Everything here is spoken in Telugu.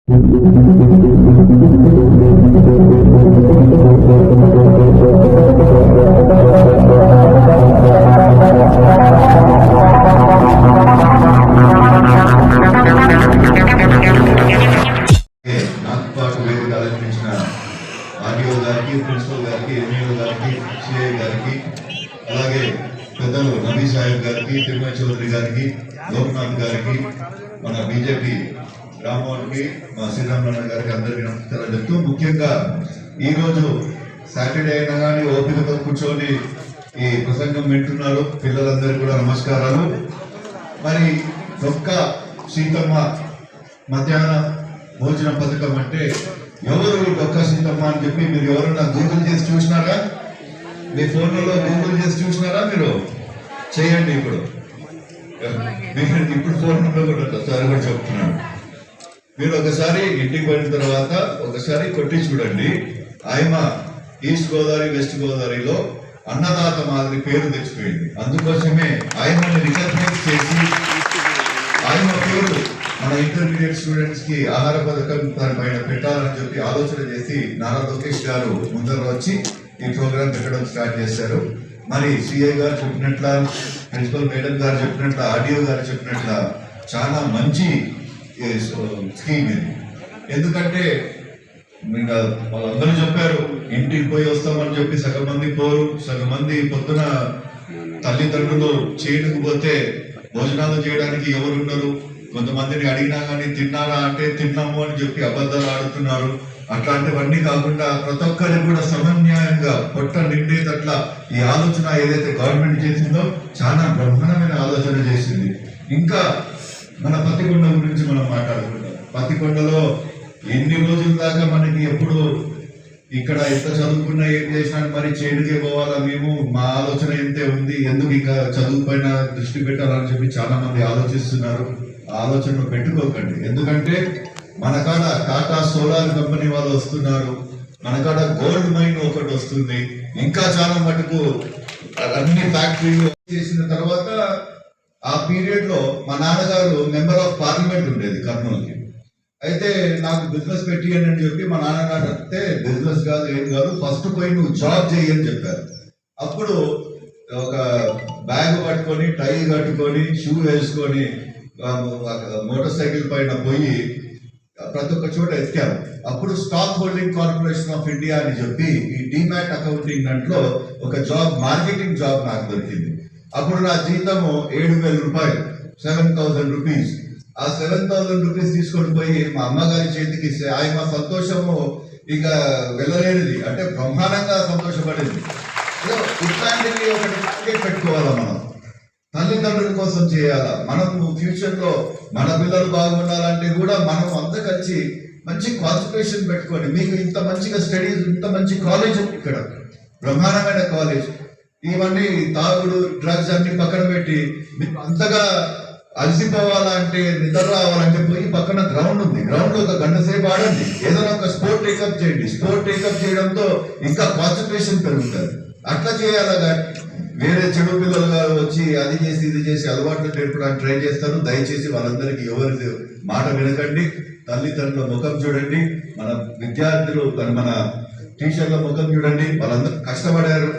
ఆర్డీఓ గారికి, ప్రిన్సిపల్ గారికి, ఎంఈఓ గారికి, సిఐ గారికి, అలాగే పెద్దలు నబీ సాహెబ్ గారికి, తిరుమల చౌదరి గారికి, లోక్నాథ్ గారికి, మన బీజేపీ రామ్మోహన్కి, మా శ్రీరామరావు గారికి అందరికీ నమస్కారాలు చెప్తూ, ముఖ్యంగా ఈరోజు సాటర్డే అయినా కానీ ఓపికతో కూర్చొని ఈ ప్రసంగం వింటున్నారు పిల్లలందరికీ కూడా నమస్కారాలు. మరి ఒక్క సీతమ్మ మధ్యాహ్న భోజన పథకం అంటే ఎవరు డొక్క సీతమ్మ అని చెప్పి మీరు ఎవరన్నా గూగుల్ చేసి చూసినారా? మీ ఫోన్లలో గూగుల్ చేసి చూసినారా? మీరు చేయండి. ఇప్పుడు ఫోన్లో కూడా సార్ కూడా చెప్తున్నాను. మీరు ఒకసారి ఇంటికి పోయిన తర్వాత ఒకసారి కొట్టి చూడండి. ఆయమ ఈస్ట్ గోదావరి, వెస్ట్ గోదావరిలో అన్నదాత మాదిరి పేరు తెచ్చిపోయింది. అందుకోసమే ఆయమని రికగ్నైజ్ చేసి ఆయన పేరు మన ఇంటర్మీడియట్ స్టూడెంట్స్ కి ఆహార పథకం దానిపైన పెట్టాలని చెప్పి ఆలోచన చేసి నారా లోకేష్ గారు ముందర వచ్చి ఈ ప్రోగ్రాం పెట్టడం స్టార్ట్ చేశారు. మరి సిఐ గారు చెప్పినట్ల, ప్రిన్సిపల్ మేడం గారు చెప్పినట్ల, ఆర్డీఓ గారు చెప్పినట్ల చాలా మంచి స్కీమ్ ఇది. ఎందుకంటే వాళ్ళందరూ చెప్పారు ఇంటికి పోయి వస్తామని చెప్పి సగం మంది పోరు, సగం మంది పొద్దున తల్లిదండ్రులు చేయడానికి పోతే భోజనాలు చేయడానికి ఎవరు ఉండరు. కొంతమందిని అడిగినా కానీ తిన్నారా అంటే తిన్నాము అని చెప్పి అబద్ధాలు ఆడుతున్నారు. అట్లాంటివన్నీ కాకుండా ప్రతి ఒక్కరికి కూడా సమన్యాయంగా పొట్ట నిండేటట్లా ఈ ఆలోచన ఏదైతే గవర్నమెంట్ చేసిందో చాలా బ్రహ్మాండమైన ఆలోచన చేసింది. ఇంకా మన పత్తికొండ గురించి మనం మాట్లాడుకుంటాం. పత్తికొండలో ఎన్ని రోజుల దాకా మనకి ఎప్పుడు ఇక్కడ ఎంత చదువుకున్నా ఏం చేసినా మరి చేడుకే పోవాలా, మేము మా ఆలోచన ఎంతే ఉంది, ఎందుకు ఇంకా చదువు పైన దృష్టి పెట్టాలని చెప్పి చాలా మంది ఆలోచిస్తున్నారు. ఆలోచనలు పెట్టుకోకండి. ఎందుకంటే మన కాడ టాటా సోలార్ కంపెనీ వాళ్ళు వస్తున్నారు, మన కాడ గోల్డ్ మైన్ ఒకటి వస్తుంది, ఇంకా చాలా మటుకు అన్ని ఫ్యాక్టరీలు చేసిన తర్వాత ఆ పీరియడ్ లో మా నాన్నగారు మెంబర్ ఆఫ్ పార్లమెంట్ ఉండేది కర్నూలుకి. అయితే నాకు బిజినెస్ పెట్టియండి అని చెప్పి మా నాన్నగారు అంటే బిజినెస్ కాదు ఏం కాదు, ఫస్ట్ పోయి నువ్వు జాబ్ చేయని చెప్పారు. అప్పుడు ఒక బ్యాగ్ పట్టుకొని, టై కట్టుకొని, షూ వేసుకొని మోటార్ సైకిల్ పైన పోయి ప్రతి ఒక్క చోట ఎత్తాము. అప్పుడు stock holding corporation of India అని చెప్పి ఈ డిమాట్ అకౌంటింగ్ దాంట్లో ఒక జాబ్, మార్కెటింగ్ జాబ్ నాకు దొరికింది. అప్పుడు నా జీతము 7,000 రూపాయలు, 7,000 రూపీస్. ఆ 7,000 రూపీస్ తీసుకొని పోయి మా అమ్మగారి చేతికి ఇస్తే ఆయన సంతోషము ఇక వెళ్ళలేనిది, అంటే బ్రహ్మాండంగా సంతోషపడింది. ఇట్లాంటివి ఒకటి టార్గెట్ పెట్టుకోవాలా, మనం తల్లిదండ్రుల కోసం చేయాలా. మనం ఫ్యూచర్ లో మన పిల్లలు బాగుండాలంటే కూడా మనం అంతా కలిసి మంచి కాన్సన్ట్రేషన్ పెట్టుకోండి. మీకు ఇంత మంచిగా స్టడీస్, ఇంత మంచి కాలేజ్ ఉంది ఇక్కడ, బ్రహ్మాండమైన కాలేజ్. ఇవన్నీ తాగుడు, డ్రగ్స్ అన్ని పక్కన పెట్టి మీకు అంతగా అలసిపోవాలంటే, నిద్ర రావాలంటే పోయి పక్కన గ్రౌండ్ ఉంది, గ్రౌండ్ లో ఒక గంట సేపు ఆడండి. ఏదైనా ఒక స్పోర్ట్ టేకప్ చేయండి. స్పోర్ట్ టేకప్ చేయడంతో ఇంకా కాన్సన్ట్రేషన్ పెరుగుతుంది. అట్లా చేయాలా కానీ వేరే చెడు పిల్లలుగా వచ్చి అది చేసి ఇది చేసి అలవాట్లు నేర్పడానికి ట్రై చేస్తారు. దయచేసి వాళ్ళందరికీ ఎవరి మాట వినకండి. తల్లిదండ్రుల ముఖం చూడండి, మన విద్యార్థులు మన టీచర్ల ముఖం చూడండి. వాళ్ళందరూ కష్టపడారు.